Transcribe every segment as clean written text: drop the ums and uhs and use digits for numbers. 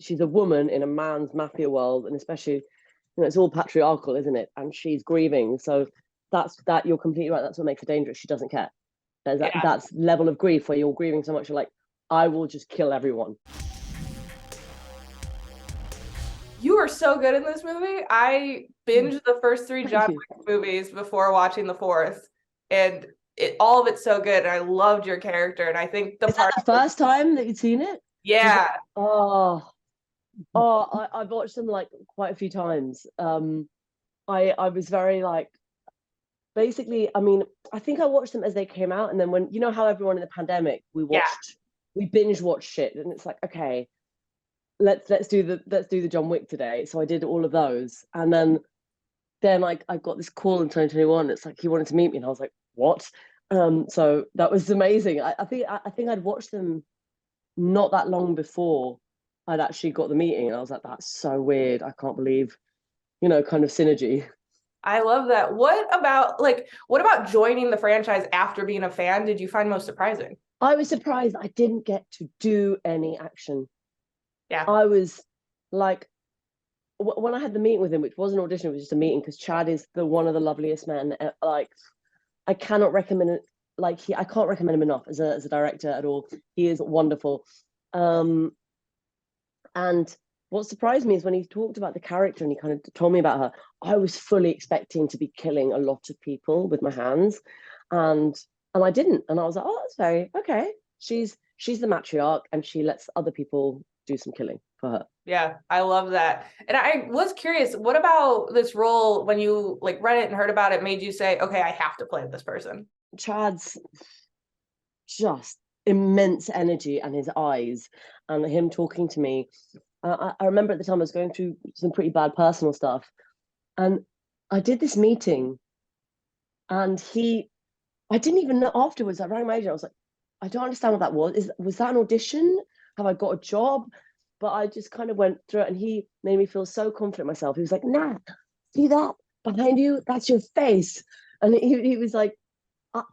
she's a woman in a man's mafia world, and especially, it's all patriarchal, isn't it? And she's grieving. So that you're completely right. That's what makes her dangerous. She doesn't care. There's that's level of grief where you're grieving so much, you're like, I will just kill everyone. You are so good in this movie. I binged the first 3 John Wick movies before watching the 4th, and all of it's so good. And I loved your character, and I think Is that the first time that you'd seen it? Yeah. I've watched them like quite a few times. I was very like, basically, I mean, I think I watched them as they came out, and then when, how everyone in the pandemic, we binge watched shit, and it's like, okay, let's do the John Wick today. So I did all of those, and then like I got this call in 2021. It's like he wanted to meet me, and I was like, what? So that was amazing. I think I'd watched them not that long before I'd actually got the meeting, and I was like, that's so weird. I can't believe, kind of synergy. I love that. What about joining the franchise after being a fan did you find most surprising? I was surprised I didn't get to do any action. Yeah. I was like, when I had the meeting with him, which wasn't an audition, it was just a meeting, because Chad is one of the loveliest men. Like, I cannot recommend it. Like, I can't recommend him enough as a director at all. He is wonderful. And what surprised me is when he talked about the character and he kind of told me about her, I was fully expecting to be killing a lot of people with my hands, and I didn't. And I was like, oh, that's very okay. She's the matriarch, and she lets other people do some killing for her. Yeah, I love that. And I was curious, what about this role, when you like read it and heard about it, made you say, okay, I have to play this person? Chad's just immense energy, and his eyes, and him talking to me. I remember at the time I was going through some pretty bad personal stuff, and I did this meeting, and I didn't even know afterwards. I rang my agent. I was like, I don't understand what that was. Was that an audition? Have I got a job? But I just kind of went through it, and he made me feel so confident in myself. He was like, nah, see that behind you? That's your face. And he was like,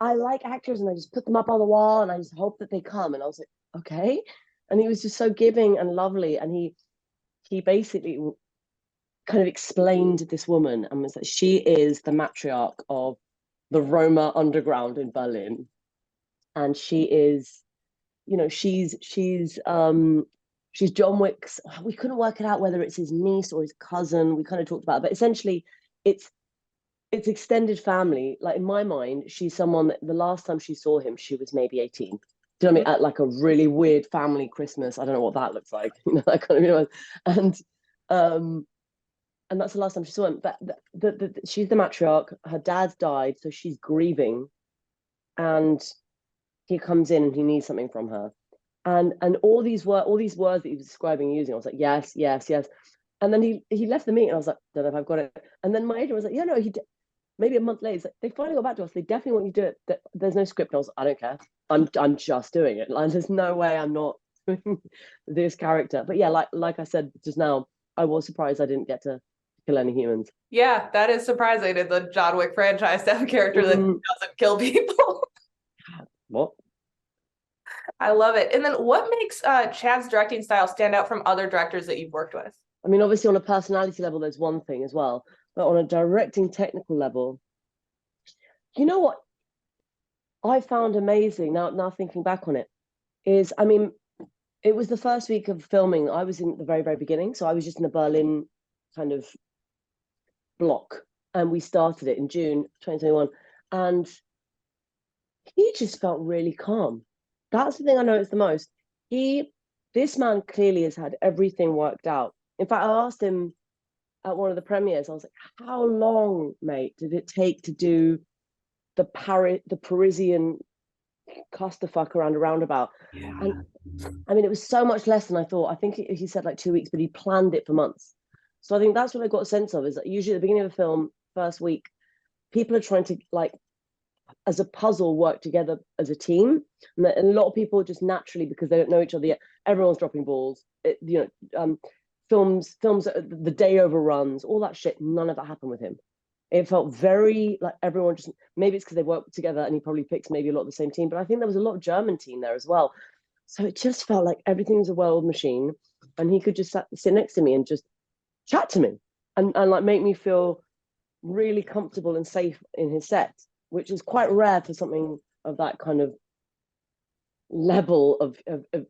I like actors, and I just put them up on the wall, and I just hope that they come. And I was like, okay. And he was just so giving and lovely. And he basically kind of explained this woman, and was like, she is the matriarch of the Roma underground in Berlin. And she is, she's John Wick's, we couldn't work it out whether it's his niece or his cousin. We kind of talked about it, but essentially it's extended family. Like, in my mind, she's someone that the last time she saw him, she was maybe 18. Do you know what I mean? At like a really weird family Christmas. I don't know what that looks like. That kind of, and that's the last time she saw him. But she's the matriarch. Her dad's died, so she's grieving, and he comes in and he needs something from her. And all these words that he was describing and using, I was like, yes, yes, yes. And then he left the meeting. I was like, don't know if I've got it. And then my agent was like, yeah, no, maybe a month later, like, they finally got back to us. They definitely want you to do it. There's no script. And I was like, I don't care. I'm just doing it. Like, there's no way I'm not doing this character. But yeah, like I said just now, I was surprised I didn't get to kill any humans. Yeah, that is surprising in the John Wick franchise to have a character that doesn't kill people. What? I love it. And then what makes Chad's directing style stand out from other directors that you've worked with? I mean, obviously on a personality level, there's one thing as well, but on a directing technical level, you know what I found amazing now thinking back on it is, I mean, it was the first week of filming. I was in the very, very beginning. So I was just in the Berlin kind of block, and we started it in June 2021. And he just felt really calm. That's the thing I noticed the most. This man clearly has had everything worked out. In fact, I asked him at one of the premieres, I was like, how long, mate, did it take to do the Parisian clusterfuck around a roundabout? Yeah. And I mean, it was so much less than I thought. I think he said like 2 weeks, but he planned it for months. So I think that's what I got a sense of, is that usually at the beginning of a film, first week, people are trying to, like, as a puzzle, work together as a team. And a lot of people just naturally, because they don't know each other yet, everyone's dropping balls. Films, the day overruns, all that shit. None of that happened with him. It felt very like everyone just, maybe it's because they worked together and he probably picks maybe a lot of the same team, but I think there was a lot of German team there as well. So it just felt like everything was a well-oiled machine. and he could just sit next to me and just chat to me and like make me feel really comfortable and safe in his set, which is quite rare for something of that kind of level of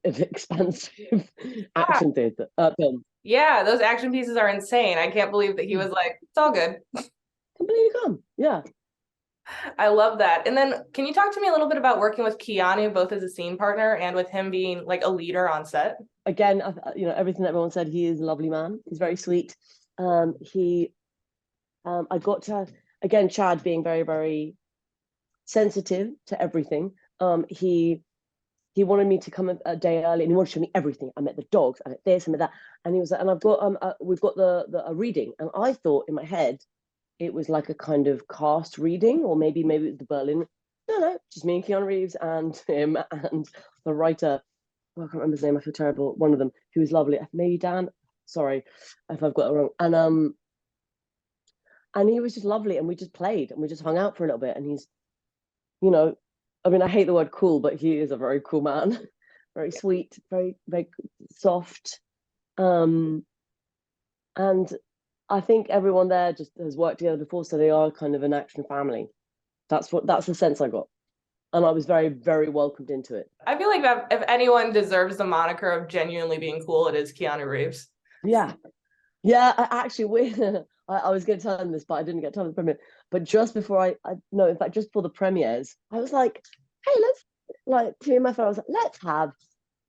expansive action theater film. Yeah, those action pieces are insane. I can't believe that he was like, it's all good. Completely calm. Yeah. I love that. And then can you talk to me a little bit about working with Keanu, both as a scene partner and with him being like a leader on set? Again, you know, everything that everyone said, he is a lovely man. He's very sweet. I got to, again, Chad being very, very sensitive to everything. He wanted me to come a day early, and he wanted to show me everything. I met the dogs, I met this, I met that, and he was like, and I've got we've got a reading, and I thought in my head it was like a kind of cast reading, or maybe it was the Berlin. No, just me and Keanu Reeves and him and the writer. Oh, I can't remember his name. I feel terrible. One of them who was lovely. Maybe Dan. Sorry if I've got it wrong. And he was just lovely, and we just played and we just hung out for a little bit. And he's, you know, I mean, I hate the word cool, but he is a very cool man, very sweet, very, very soft. And I think everyone there just has worked together before, so they are kind of an action family. That's the sense I got. And I was very, very welcomed into it. I feel like if anyone deserves the moniker of genuinely being cool, it is Keanu Reeves. Yeah. I was going to tell him this, but I didn't get time to the premiere. But just before in fact, just before the premieres, I was like, hey, let's, like, to me and my friend, I was like, let's have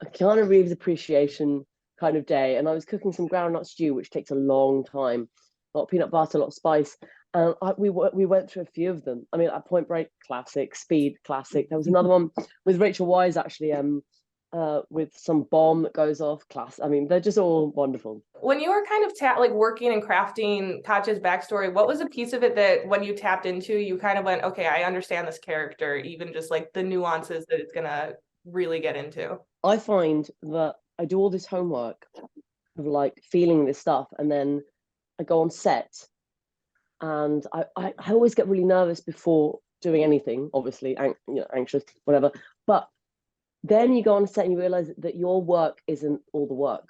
a Keanu Reeves appreciation kind of day. And I was cooking some groundnut stew, which takes a long time, a lot of peanut butter, a lot of spice. And we went through a few of them. I mean, at Point Break, classic. Speed, classic. There was another one with Rachel Weisz, actually, with some bomb that goes off, class. I mean, they're just all wonderful. When you were kind of like working and crafting Katia's backstory, what was a piece of it that when you tapped into, you kind of went, okay, I understand this character, even just like the nuances that it's gonna really get into? I find that I do all this homework of like feeling this stuff, and then I go on set, and I always get really nervous before doing anything, obviously, anxious, whatever. But then you go on set and you realize that your work isn't all the work.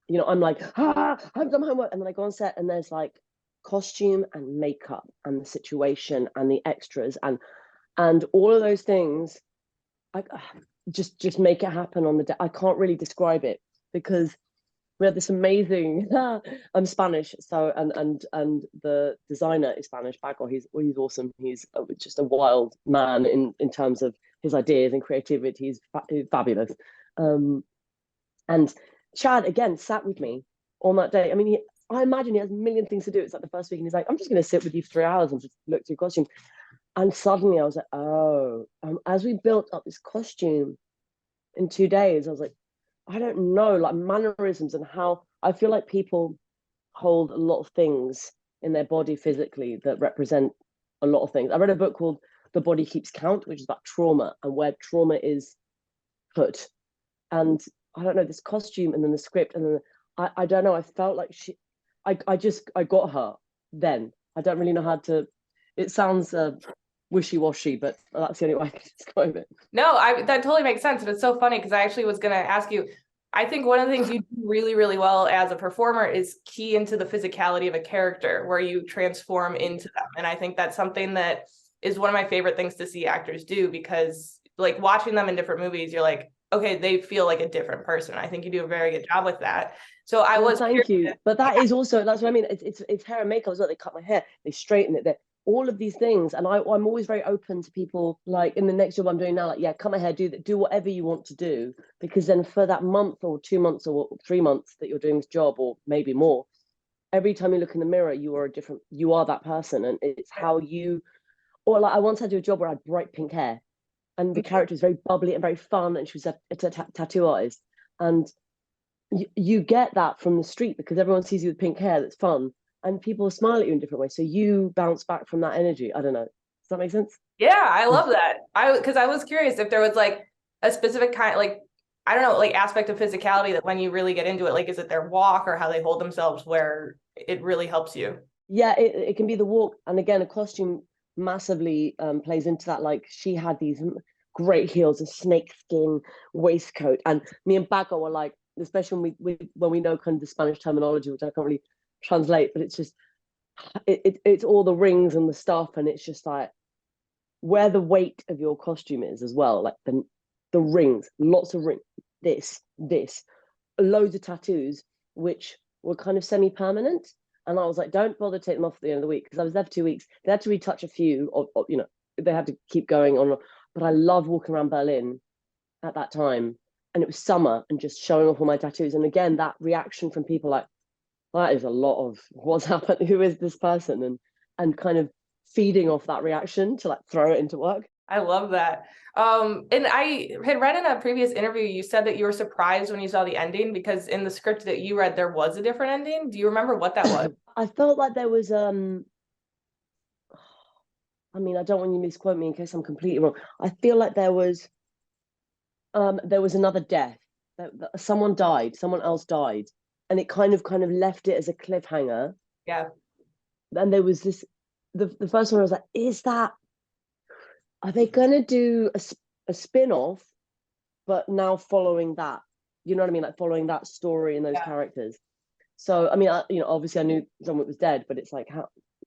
You know, I'm like, I've done my homework. And then I go on set and there's like costume and makeup and the situation and the extras and all of those things. I just make it happen on the day. I can't really describe it because we had this amazing I'm Spanish, so and the designer is Spanish background. He's awesome. He's just a wild man in terms of his ideas and creativity. He's fabulous. And Chad again sat with me on that day. I mean, I imagine he has a million things to do. It's like the first week, and he's like, I'm just going to sit with you for 3 hours and just look through costumes. And suddenly I was like, oh, as we built up this costume in 2 days, I was like, I don't know, like mannerisms and how I feel like people hold a lot of things in their body physically that represent a lot of things. I read a book called The Body Keeps Count, which is about trauma and where trauma is put. And I don't know, this costume and then the script and then I don't know, I felt like I got her then. I don't really know how to, it sounds wishy-washy, but that's the only way I can describe it. No, that totally makes sense. And it's so funny because I actually was going to ask you, I think one of the things you do really, really well as a performer is key into the physicality of a character where you transform into them. And I think that's something that is one of my favorite things to see actors do, because like watching them in different movies, you're like, okay, they feel like a different person. I think you do a very good job with that. So I was thank you. But that is also, that's what I mean. It's hair and makeup as well. They cut my hair, they straighten it, all of these things. And I'm always very open to people, like in the next job I'm doing now, like, yeah, cut my hair, do whatever you want to do, because then for that month or 2 months or 3 months that you're doing this job, or maybe more, every time you look in the mirror, you are that person. And it's how you, or like I once had to do a job where I had bright pink hair and the character was very bubbly and very fun, and she was a tattoo artist. And you get that from the street because everyone sees you with pink hair that's fun, and people smile at you in different ways. So you bounce back from that energy. I don't know. Does that make sense? Yeah, I love that. Because I was curious if there was like a specific kind, like, I don't know, like aspect of physicality that when you really get into it, like, is it their walk or how they hold themselves where it really helps you? Yeah, it can be the walk. And again, a costume massively plays into that. Like she had these great heels, a snake skin waistcoat, and me and Bago were like, especially when we know kind of the Spanish terminology, which I can't really translate, but it's just it's all the rings and the stuff, and it's just like where the weight of your costume is as well, like the rings, lots of rings, this, loads of tattoos, which were kind of semi-permanent. And I was like, don't bother taking them off at the end of the week, because I was there for 2 weeks. They had to retouch a few, or they had to keep going on. But I love walking around Berlin at that time, and it was summer, and just showing off all my tattoos. And again, that reaction from people like, that is a lot of what's happened. Who is this person? And kind of feeding off that reaction to like throw it into work. I love that. And I had read in a previous interview, you said that you were surprised when you saw the ending, because in the script that you read, there was a different ending. Do you remember what that was? I felt like there was, I mean, I don't want you to misquote me in case I'm completely wrong. I feel like there was another death. Someone died, someone else died. And it kind of left it as a cliffhanger. Yeah. And there was this, the first one I was like, are they going to do a spin-off, but now following that, you know what I mean? Like following that story and those characters. So, I mean, obviously I knew John Wick was dead, but it's like,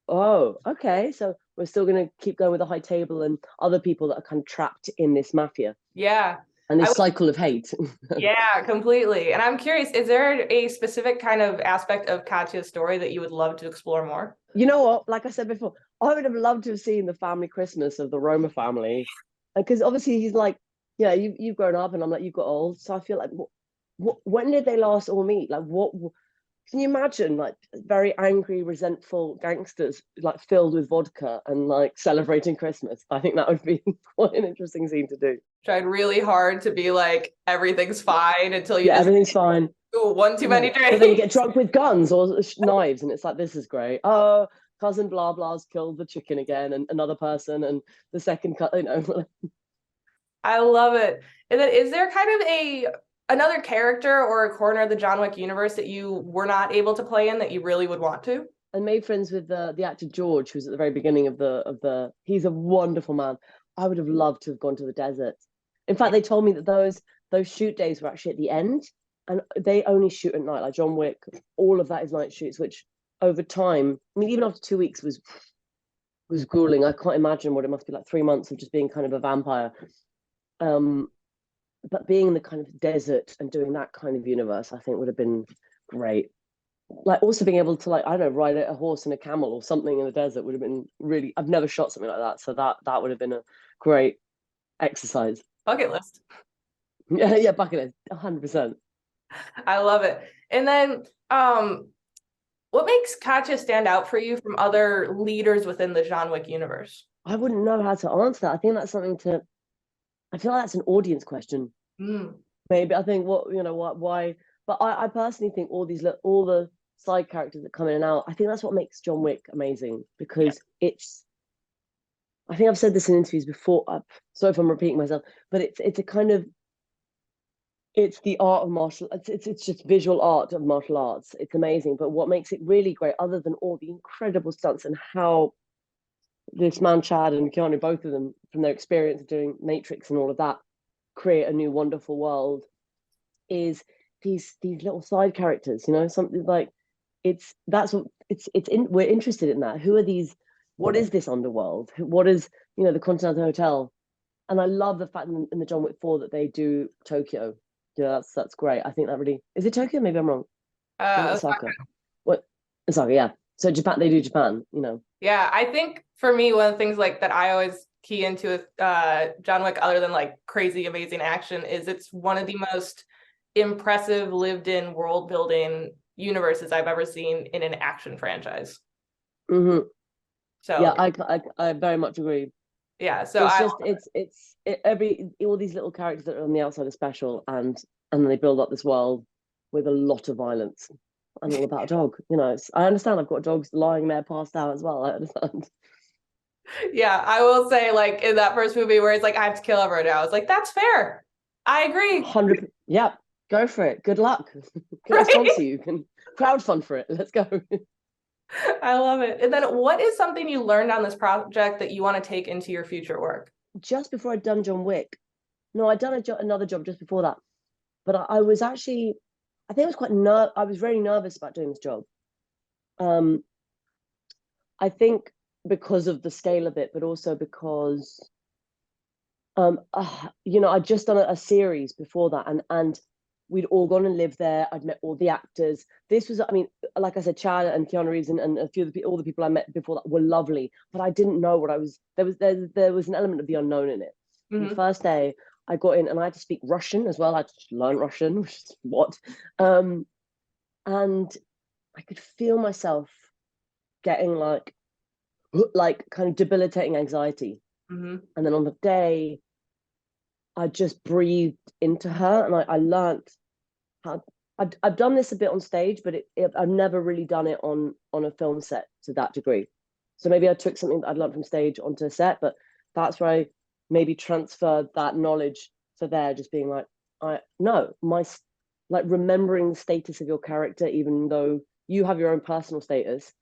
oh, okay. So we're still going to keep going with the high table and other people that are kind of trapped in this mafia. Yeah. And this cycle of hate. Yeah, completely. And I'm curious, is there a specific kind of aspect of Katia's story that you would love to explore more? You know what? Like I said before, I would have loved to have seen the family Christmas of the Roma family. Because obviously he's like, yeah, you've grown up, and I'm like, you've got old. So I feel like, when did they last all meet? Like, what can you imagine? Like very angry, resentful gangsters, like filled with vodka and like celebrating Christmas. I think that would be quite an interesting scene to do. Tried really hard to be like, everything's fine until you everything's fine. One too many drinks. But then you get drunk with guns or knives, and it's like, this is great. Oh, cousin blah blah's killed the chicken again, and another person, and the second I love it. And then is there kind of another character or a corner of the John Wick universe that you were not able to play in that you really would want to? I made friends with the actor George, who's at the very beginning of the. He's a wonderful man. I would have loved to have gone to the desert. In fact, they told me that those shoot days were actually at the end, and they only shoot at night. Like John Wick, all of that is night shoots, which over time, I mean, even after 2 weeks was grueling. I can't imagine what it must be like 3 months of just being kind of a vampire. But being in the kind of desert and doing that kind of universe, I think would have been great. Like also being able to, like, I don't know, ride a horse and a camel or something in the desert would have been really, I've never shot something like that. So that would have been a great exercise. Bucket list. Yeah, bucket list, 100%. I love it. And then what makes Katia stand out for you from other leaders within the John Wick universe? I wouldn't know how to answer that. I think that's something I feel like that's an audience question. Maybe I think why, but I personally think all the side characters that come in and out, I think that's what makes John Wick amazing, because I think I've said this in interviews before. Sorry if I'm repeating myself, but it's a kind of, it's the art of martial. It's just visual art of martial arts. It's amazing. But what makes it really great, other than all the incredible stunts and how this man Chad and Keanu, both of them, from their experience of doing Matrix and all of that, create a new wonderful world, is these little side characters. Something like we're interested in that. Who are these? What is this underworld? What is the Continental Hotel? And I love the fact in the John Wick 4 that they do Tokyo. Yeah, that's great. I think that really is it Tokyo? Maybe I'm wrong. Osaka. What? Osaka, yeah. So Japan, they do Japan. Yeah, I think for me, one of the things like that I always key into with John Wick, other than like crazy amazing action, is it's one of the most impressive lived-in world building universes I've ever seen in an action franchise. Mm-hmm. So yeah, I very much agree. Yeah, so it's all these little characters that are on the outside are special, and then they build up this world with a lot of violence and all about a dog. I understand. I've got dogs lying there passed out as well. I understand. Yeah, I will say, like in that first movie where it's like I have to kill everyone now, I was like, that's fair. I agree. 100. Yeah, go for it. Good luck. Can I sponsor you? Can crowdfund for it? Let's go. I love it. And then what is something you learned on this project that you want to take into your future work? Just before I'd done John Wick. No, I'd done another job just before that. But I was actually, I think I was very nervous about doing this job. I think because of the scale of it, but also because I'd just done a series before that, and we'd all gone and lived there. I'd met all the actors. This was, I mean, like I said, Chad and Keanu Reeves and a few of all the people I met before that were lovely, but I didn't know what I was. There was an element of the unknown in it. Mm-hmm. The first day I got in, and I had to speak Russian as well. I had to learn Russian, which is what, and I could feel myself getting like kind of debilitating anxiety. Mm-hmm. And then on the day, I just breathed into her, and I learned how. I've done this a bit on stage, but I've never really done it on a film set to that degree. So maybe I took something that I'd learned from stage onto a set, but that's where I maybe transferred that knowledge to there, just being like, like remembering the status of your character, even though you have your own personal status.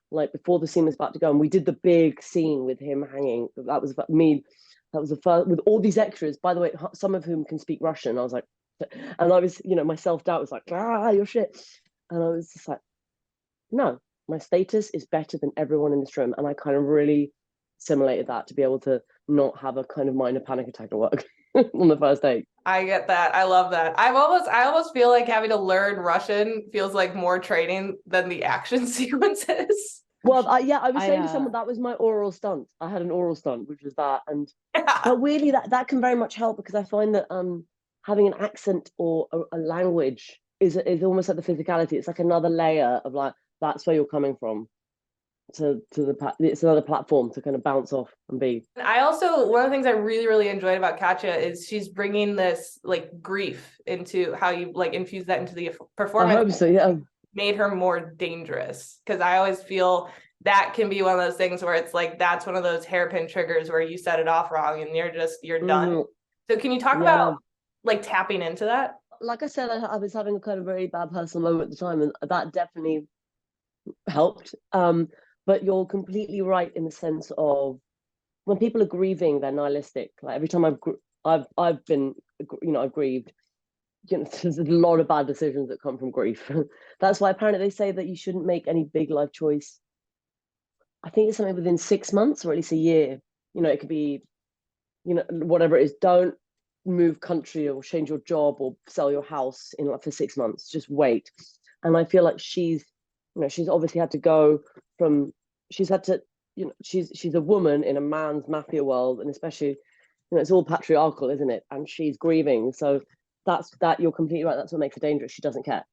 Like before the scene was about to go, and we did the big scene with him hanging. That was me. That was the first with all these extras, by the way, some of whom can speak Russian. I was like, and I was, my self-doubt was like, you're shit. And I was just like, no, my status is better than everyone in this room. And I kind of really assimilated that to be able to not have a kind of minor panic attack at work on the first day. I get that. I love that. I almost feel like having to learn Russian feels like more training than the action sequences. Well, I was saying to someone that was my oral stunt. I had an oral stunt, which was that, and but really that can very much help, because I find that having an accent or a language is almost like the physicality. It's like another layer of like, that's where you're coming from. It's another platform to kind of bounce off and be. I also, one of the things I really, really enjoyed about Katia is she's bringing this like grief into how you like infuse that into the performance. I hope so, yeah. Made her more dangerous, because I always feel that can be one of those things where it's like, that's one of those hairpin triggers where you set it off wrong and you're done. So can you talk about like tapping into that? Like I said, I was having a kind of very bad personal moment at the time, and that definitely helped. But you're completely right in the sense of when people are grieving, they're nihilistic. Like every time I've been, I've grieved. There's a lot of bad decisions that come from grief. That's why apparently they say that you shouldn't make any big life choice. I think it's something within 6 months or at least a year. It could be, whatever it is. Don't move country or change your job or sell your house for 6 months. Just wait. And I feel like she's obviously had to go from. She's had to. She's a woman in a man's mafia world, and especially, it's all patriarchal, isn't it? And she's grieving, so. That you're completely right. That's what makes her dangerous. She doesn't care.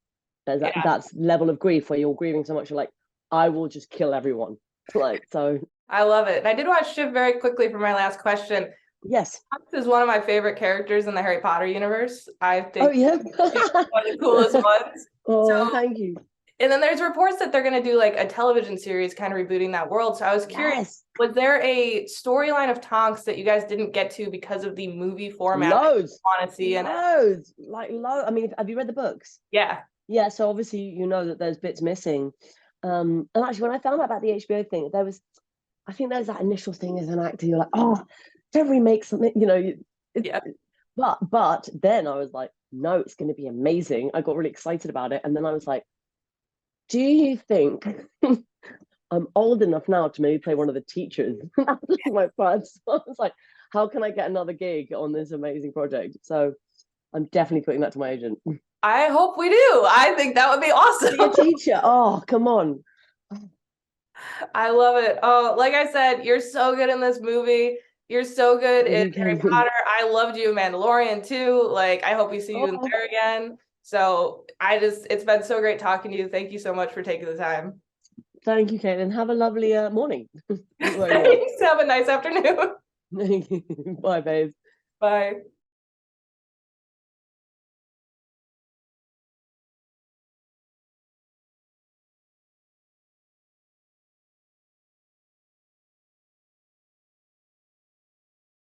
There's that level of grief where you're grieving so much, you're like, I will just kill everyone. So. I love it. And I did want to shift very quickly for my last question. Yes. Tonks is one of my favorite characters in the Harry Potter universe. I think. Oh yeah. He's one of the coolest ones. Oh, thank you. And then there's reports that they're going to do like a television series kind of rebooting that world. So I was curious, was there a storyline of Tonks that you guys didn't get to because of the movie format? Loads. Want to see loads. I mean, have you read the books? Yeah. Yeah. So obviously, that there's bits missing. And actually, when I found out about the HBO thing, I think there's that initial thing as an actor, you're like, oh, don't remake something, Yeah. But then I was like, no, it's going to be amazing. I got really excited about it. And then I was like, do you think I'm old enough now to maybe play one of the teachers? That was my plan. So I was like, how can I get another gig on this amazing project? So I'm definitely putting that to my agent. I hope we do. I think that would be awesome. Be a teacher. Oh, come on. I love it. Oh, like I said, you're so good in this movie. You're so good in Harry Potter. I loved you in Mandalorian too. Like, I hope we see you in there again. So it's been so great talking to you. Thank you so much for taking the time. Thank you, Caitlin. Have a lovely morning. Thanks. Have a nice afternoon. Bye, babe. Bye.